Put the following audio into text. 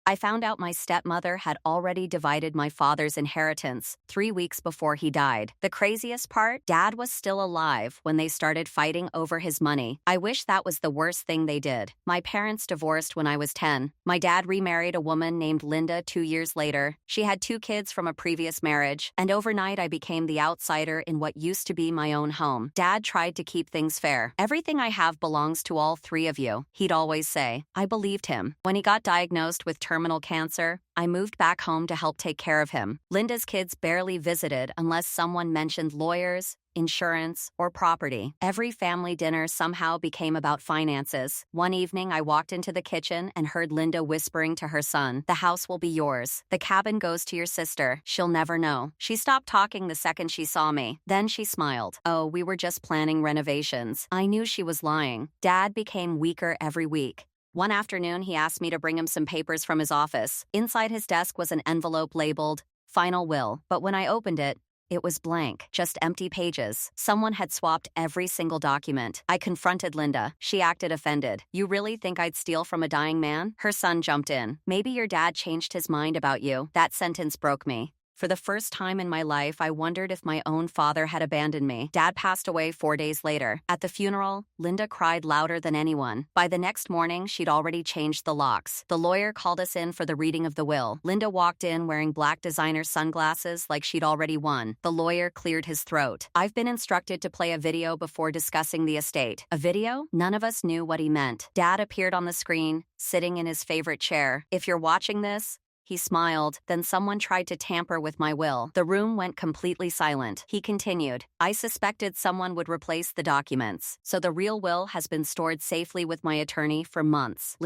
I found out my stepmother had already divided my father's inheritance 3 weeks before he died. The craziest part? Dad was still alive when they started fighting over his money. I wish that was the worst thing they did. My parents divorced when I was 10. My dad remarried a woman named Linda 2 years later. She had 2 kids from a previous marriage, and overnight I became the outsider in what used to be my own home. Dad tried to keep things fair. Everything I have belongs to all three of you, he'd always say. I believed him. When he got diagnosed with terminal cancer, I moved back home to help take care of him. Linda's kids barely visited unless someone mentioned lawyers, insurance, or property. Every family dinner somehow became about finances. One evening, I walked into the kitchen and heard Linda whispering to her son, "The house will be yours. The cabin goes to your sister. She'll never know." She stopped talking the second she saw me. Then she smiled. "Oh, we were just planning renovations." I knew she was lying. Dad became weaker every week. One afternoon, he asked me to bring him some papers from his office. Inside his desk was an envelope labeled, "Final Will," but when I opened it, it was blank, just empty pages. Someone had swapped every single document. I confronted Linda. She acted offended. "You really think I'd steal from a dying man?" Her son jumped in. "Maybe your dad changed his mind about you." That sentence broke me. For the first time in my life, I wondered if my own father had abandoned me. Dad passed away 4 days later. At the funeral, Linda cried louder than anyone. By the next morning, she'd already changed the locks. The lawyer called us in for the reading of the will. Linda walked in wearing black designer sunglasses like she'd already won. The lawyer cleared his throat. "I've been instructed to play a video before discussing the estate." A video? None of us knew what he meant. Dad appeared on the screen, sitting in his favorite chair. "If you're watching this," he smiled. "Then someone tried to tamper with my will." The room went completely silent. He continued, "I suspected someone would replace the documents, so the real will has been stored safely with my attorney for months."